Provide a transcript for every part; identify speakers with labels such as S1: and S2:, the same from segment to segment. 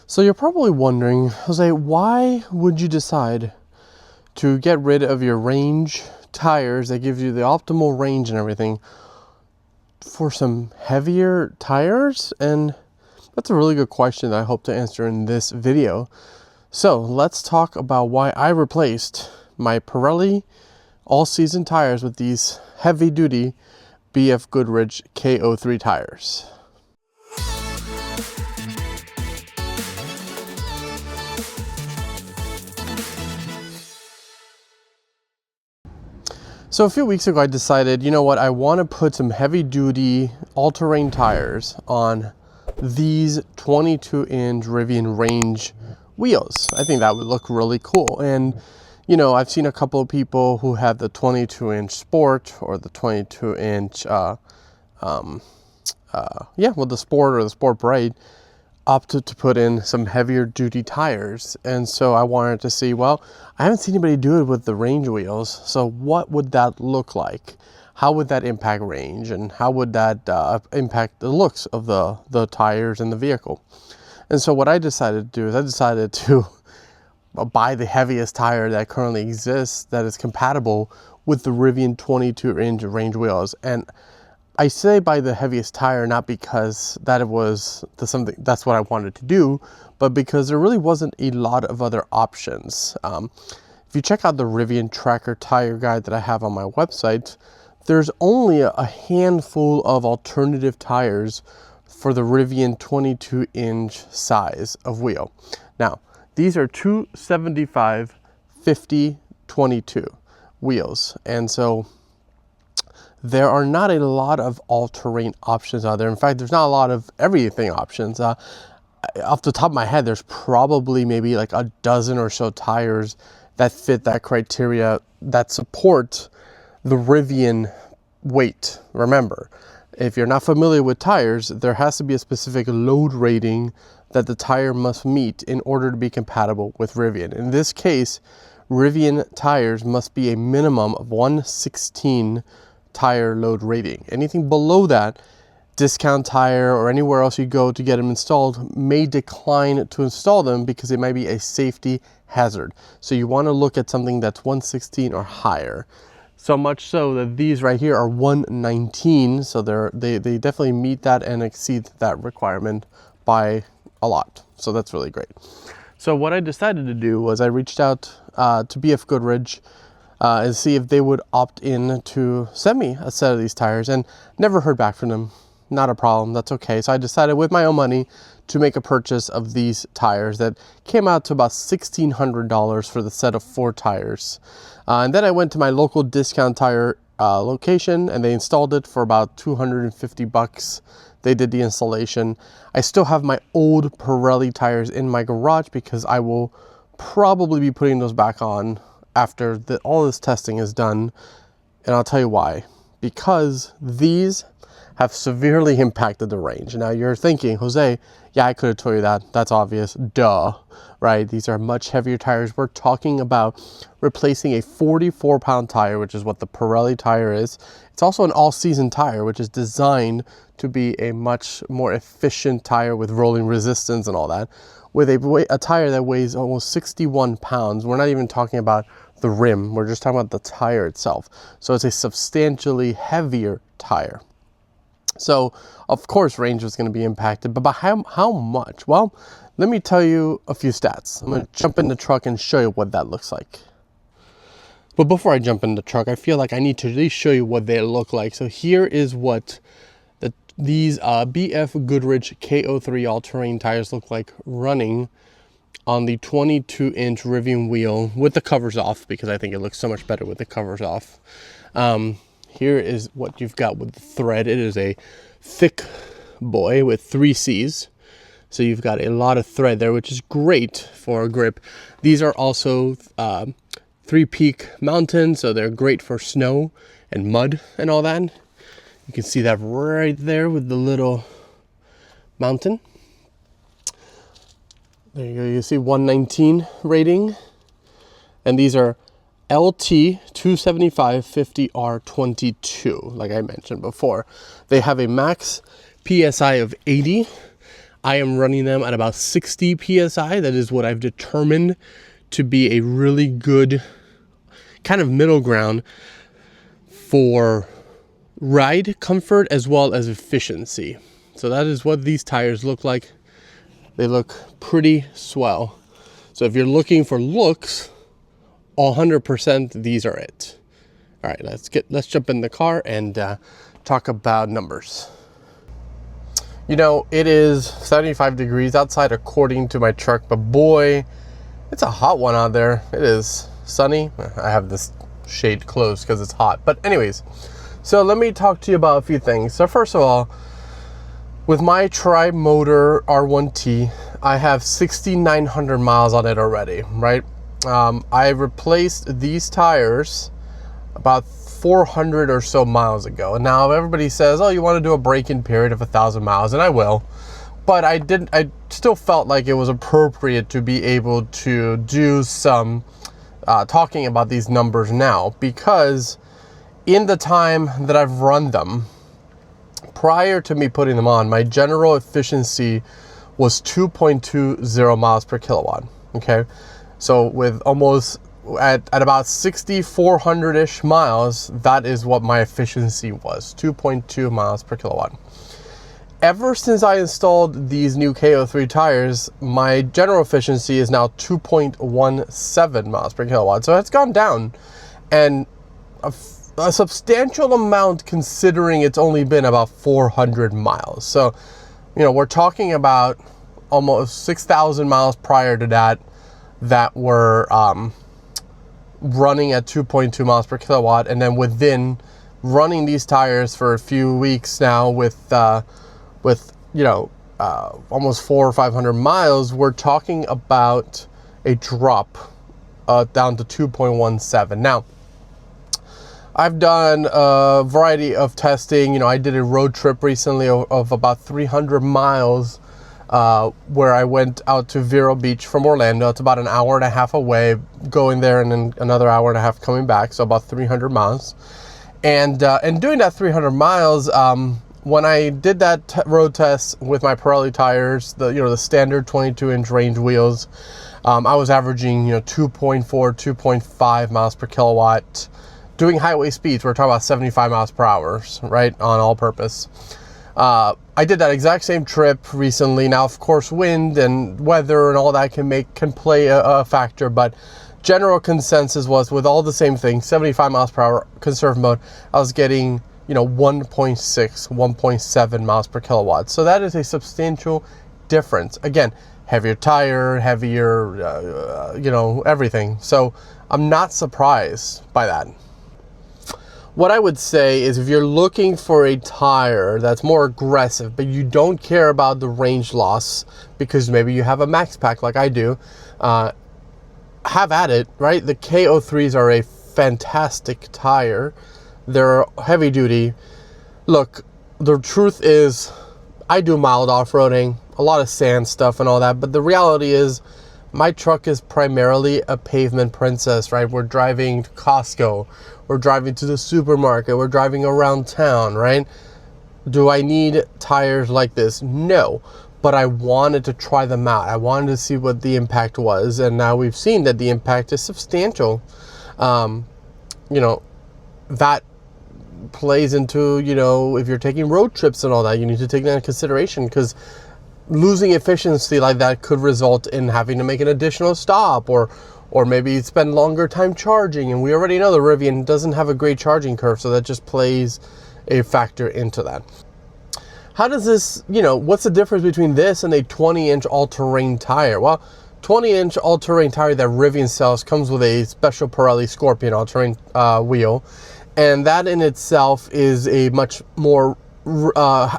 S1: So you're probably wondering, Jose, why would you decide to get rid of your range tires that gives you the optimal range and everything for some heavier tires? And that's a really good question that I hope to answer in this video. So let's talk about why I replaced my Pirelli all-season tires with these heavy-duty BFGoodrich KO3 tires. So a few weeks ago I decided, you know what, I want to put some heavy-duty all-terrain tires on these 22-inch Rivian range wheels. I think that would look really cool. And you know, I've seen a couple of people who have the 22-inch Sport or the 22-inch the Sport or the Sport Bright opted to put in some heavier duty tires. And so I wanted to see, well, I haven't seen anybody do it with the range wheels, so what would that look like? How would that impact range, and how would that impact the looks of the tires in the vehicle? And so what I decided to do is I decided to buy the heaviest tire that currently exists that is compatible with the Rivian 22-inch range wheels. And I say buy the heaviest tire not because that was that's what I wanted to do, but because there really wasn't a lot of other options. If you check out the Rivian tracker tire guide that I have on my website, there's only a handful of alternative tires for the Rivian 22-inch size of wheel. Now, these are 275 50 22 wheels, and so there are not a lot of all-terrain options out there. In fact, there's not a lot of everything options. Off the top of my head, there's probably maybe like a dozen or so tires that fit that criteria that support the Rivian weight. Remember, if you're not familiar with tires, there has to be a specific load rating that the tire must meet in order to be compatible with Rivian. In this case, Rivian tires must be a minimum of 1/16 tire load rating. Anything below that, Discount Tire or anywhere else you go to get them installed may decline to install them because it might be a safety hazard. So you want to look at something that's 1/16 or higher. So much so that these right here are 1/19, so they definitely meet that and exceed that requirement by a lot. So that's really great. So what I decided to do was I reached out to BFGoodrich and see if they would opt in to send me a set of these tires, and never heard back from them. Not a problem, that's okay. So I decided with my own money to make a purchase of these tires that came out to about $1,600 for the set of 4 tires. And then I went to my local Discount Tire location and they installed it for about 250 bucks. They did the installation. I still have my old Pirelli tires in my garage because I will probably be putting those back on after all this testing is done, and I'll tell you why. Because these have severely impacted the range. Now you're thinking, Jose, yeah, I could have told you that. That's obvious, duh, right? These are much heavier tires. We're talking about replacing a 44-pound tire, which is what the Pirelli tire is. It's also an all-season tire, which is designed to be a much more efficient tire with rolling resistance and all that, with a tire that weighs almost 61 pounds. We're not even talking about the rim, we're just talking about the tire itself. So it's a substantially heavier tire. So of course range was going to be impacted, but by how much? Well, let me tell you a few stats. I'm going to jump in the truck and show you what that looks like. But before I jump in the truck, I feel like I need to at least show you what they look like. So here is what these BFGoodrich KO3 all-terrain tires look like running on the 22-inch Rivian wheel with the covers off, because I think it looks so much better with the covers off. Here is what you've got with the thread. It is a thick boy with 3 C's. So you've got a lot of thread there, which is great for grip. These are also 3-peak mountain, so they're great for snow and mud and all that. You can see that right there with the little mountain. There you go, you see 119 rating. And these are LT 275 50R22, like I mentioned before. They have a max PSI of 80. I am running them at about 60 PSI. That is what I've determined to be a really good kind of middle ground for ride comfort as well as efficiency. So that is what these tires look like. They look pretty swell. So if you're looking for looks, 100% these are it. All right, let's jump in the car and talk about numbers. You know, it is 75 degrees outside according to my truck, but boy, it's a hot one out there. It is sunny. I have this shade closed because it's hot. But anyways, so let me talk to you about a few things. So first of all, with my tri-motor R1T, I have 6,900 miles on it already, right? I replaced these tires about 400 or so miles ago. And now everybody says, oh, you want to do a break-in period of 1,000 miles, and I will. But I still felt like it was appropriate to be able to do some talking about these numbers now, because in the time that I've run them, prior to me putting them on, my general efficiency was 2.20 miles per kilowatt, okay? So with almost at about 6,400-ish miles, that is what my efficiency was, 2.2 miles per kilowatt. Ever since I installed these new KO3 tires, my general efficiency is now 2.17 miles per kilowatt. So it's gone down, and a substantial amount considering it's only been about 400 miles. So, you know, we're talking about almost 6,000 miles prior to that were running at 2.2 miles per kilowatt, and then within running these tires for a few weeks now with you know almost 400 or 500 miles, we're talking about a drop down to 2.17. Now, I've done a variety of testing. You know, I did a road trip recently of about 300 miles where I went out to Vero Beach from Orlando. It's about an hour and a half away, going there and then another hour and a half coming back, so about 300 miles. And doing that 300 miles, when I did that road test with my Pirelli tires, the standard 22-inch range wheels, I was averaging 2.4, 2.5 miles per kilowatt. Doing highway speeds, we're talking about 75 miles per hour, right, on all purpose. I did that exact same trip recently. Now, of course, wind and weather and all that can play a factor, but general consensus was, with all the same things, 75 miles per hour conserve mode, I was getting 1.6, 1.7 miles per kilowatt. So that is a substantial difference. Again, heavier tire, heavier, everything. So I'm not surprised by that. What I would say is, if you're looking for a tire that's more aggressive, but you don't care about the range loss because maybe you have a max pack like I do, have at it, right? The KO3s are a fantastic tire. They're heavy duty. Look, the truth is, I do mild off-roading, a lot of sand stuff and all that, but the reality is, my truck is primarily a pavement princess, right? We're driving to Costco, we're driving to the supermarket, we're driving around town, right? Do I need tires like this? No, but I wanted to try them out. I wanted to see what the impact was, and now we've seen that the impact is substantial. That plays into, if you're taking road trips and all that, you need to take that into consideration, because losing efficiency like that could result in having to make an additional stop, or maybe spend longer time charging. And we already know the Rivian doesn't have a great charging curve, so that just plays a factor into that. How does this, what's the difference between this and a 20-inch all-terrain tire? Well, 20-inch all-terrain tire that Rivian sells comes with a special Pirelli Scorpion all-terrain wheel, and that in itself is a much more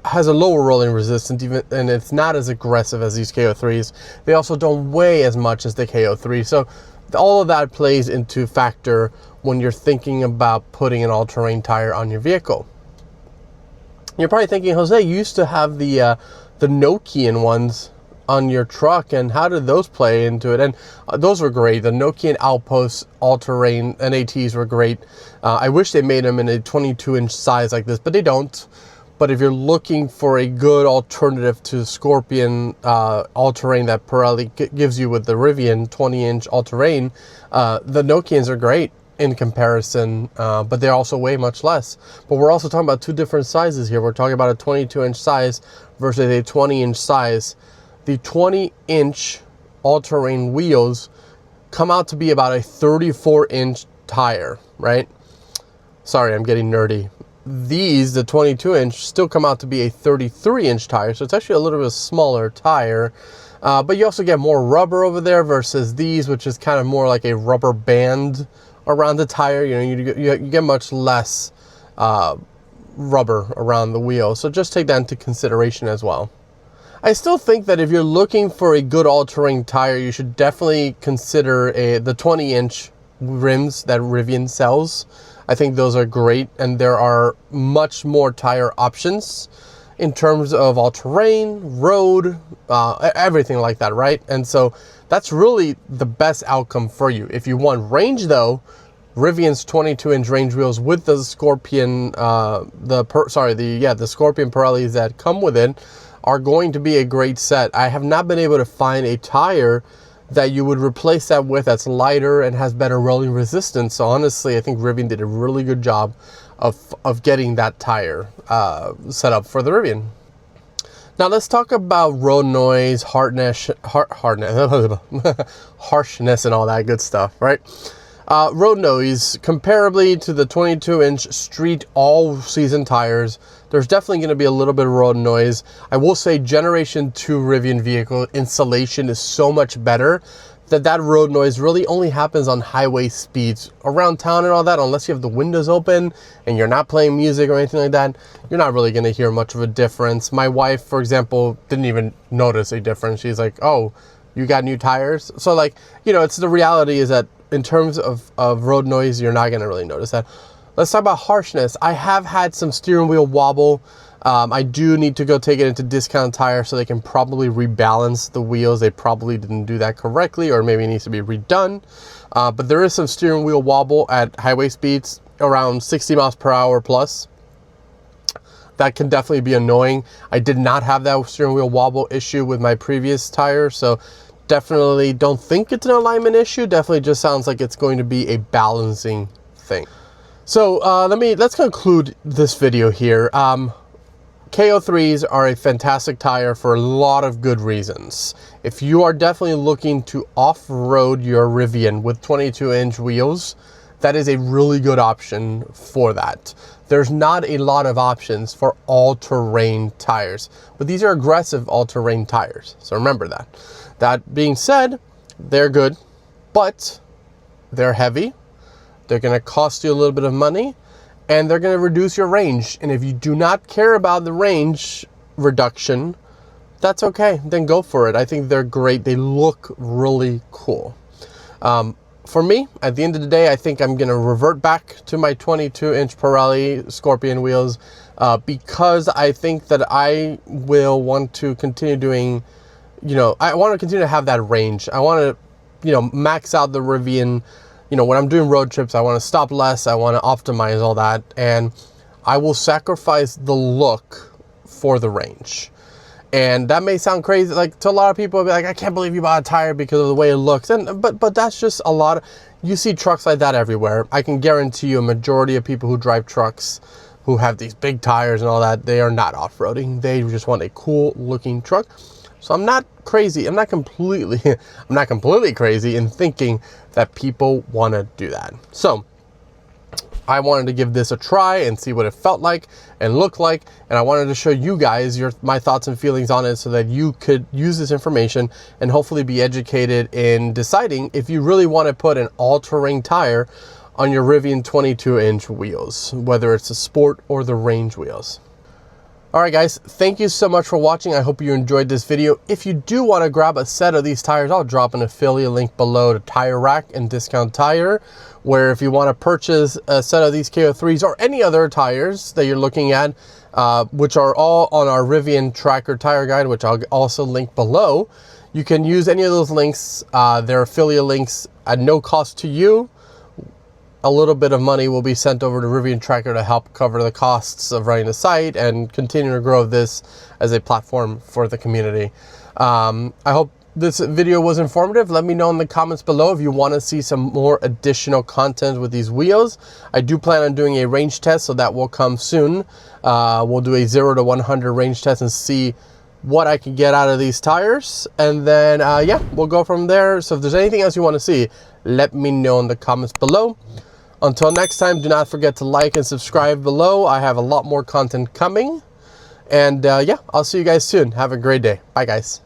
S1: has a lower rolling resistance, and it's not as aggressive as these KO3s. They also don't weigh as much as the KO3. So all of that plays into factor when you're thinking about putting an all-terrain tire on your vehicle. You're probably thinking, Jose, you used to have the Nokian ones on your truck, and how did those play into it? And those were great. The Nokian Outpost all-terrain NATs were great. I wish they made them in a 22-inch size like this, but they don't. But if you're looking for a good alternative to Scorpion all-terrain that Pirelli gives you with the Rivian 20-inch all-terrain, the Nokians are great in comparison, but they're also way much less. But we're also talking about two different sizes here. We're talking about a 22-inch size versus a 20-inch size. The 20-inch all-terrain wheels come out to be about a 34-inch tire, right? Sorry, I'm getting nerdy. These, the 22-inch, still come out to be a 33-inch tire, so it's actually a little bit smaller tire. But you also get more rubber over there versus these, which is kind of more like a rubber band around the tire. You know, you get much less rubber around the wheel, so just take that into consideration as well. I still think that if you're looking for a good all-terrain tire, you should definitely consider the 20-inch rims that Rivian sells. I think those are great, and there are much more tire options in terms of all-terrain, road, everything like that, right? And so that's really the best outcome for you. If you want range though, Rivian's 22-inch range wheels with the Scorpion, the Scorpion Pirellis that come with it are going to be a great set. I have not been able to find a tire that you would replace that with that's lighter and has better rolling resistance. So honestly, I think Rivian did a really good job of getting that tire set up for the Rivian. Now let's talk about road noise, harshness, and all that good stuff, right? Road noise, comparably to the 22-inch street all-season tires, there's definitely going to be a little bit of road noise. I will say Generation 2 Rivian vehicle insulation is so much better that road noise really only happens on highway speeds. Around town and all that, unless you have the windows open and you're not playing music or anything like that, you're not really going to hear much of a difference. My wife, for example, didn't even notice a difference. She's like, oh, you got new tires? So like, you know, it's the reality is that in terms of road noise, you're not going to really notice that. Let's talk about harshness. I have had some steering wheel wobble. I do need to go take it into Discount Tire so they can probably rebalance the wheels. They probably didn't do that correctly, or maybe it needs to be redone. But there is some steering wheel wobble at highway speeds around 60 miles per hour plus. That can definitely be annoying. I did not have that steering wheel wobble issue with my previous tire, so definitely don't think it's an alignment issue. Definitely just sounds like it's going to be a balancing thing. So let's conclude this video here. KO3s are a fantastic tire for a lot of good reasons. If you are definitely looking to off-road your Rivian with 22-inch wheels, that is a really good option for that. There's not a lot of options for all-terrain tires, but these are aggressive all-terrain tires, so remember that. That being said, they're good, but they're heavy. They're going to cost you a little bit of money, and they're going to reduce your range. And if you do not care about the range reduction, that's okay. Then go for it. I think they're great. They look really cool. For me, at the end of the day, I think I'm going to revert back to my 22-inch Pirelli Scorpion wheels because I think that I will want to continue doing, I want to continue to have that range. I want to, max out the Rivian. When I'm doing road trips, I want to stop less. I want to optimize all that. And I will sacrifice the look for the range. And that may sound crazy, like to a lot of people, be like, I can't believe you bought a tire because of the way it looks. And but that's just a lot. You see trucks like that everywhere. I can guarantee you a majority of people who drive trucks who have these big tires and all that, they are not off-roading. They just want a cool looking truck. So I'm not crazy. I'm not completely crazy in thinking that people want to do that. So I wanted to give this a try and see what it felt like and looked like. And I wanted to show you guys my thoughts and feelings on it so that you could use this information and hopefully be educated in deciding if you really want to put an all-terrain tire on your Rivian 22-inch wheels, whether it's the sport or the range wheels. All right, guys, thank you so much for watching. I hope you enjoyed this video. If you do want to grab a set of these tires, I'll drop an affiliate link below to Tire Rack and Discount Tire, where if you want to purchase a set of these KO3s or any other tires that you're looking at, which are all on our Rivian Tracker Tire Guide, which I'll also link below, you can use any of those links. They're affiliate links at no cost to you. a little bit of money will be sent over to Rivian Tracker to help cover the costs of running the site and continue to grow this as a platform for the community. I hope this video was informative. Let me know in the comments below if you want to see some more additional content with these wheels. I do plan on doing a range test, so that will come soon. We'll do a 0 to 100 range test and see what I can get out of these tires, and then yeah, we'll go from there. So if there's anything else you want to see, let me know in the comments below. Until next time, do not forget to like and subscribe below. I have a lot more content coming, and yeah, I'll see you guys soon. Have a great day. Bye guys.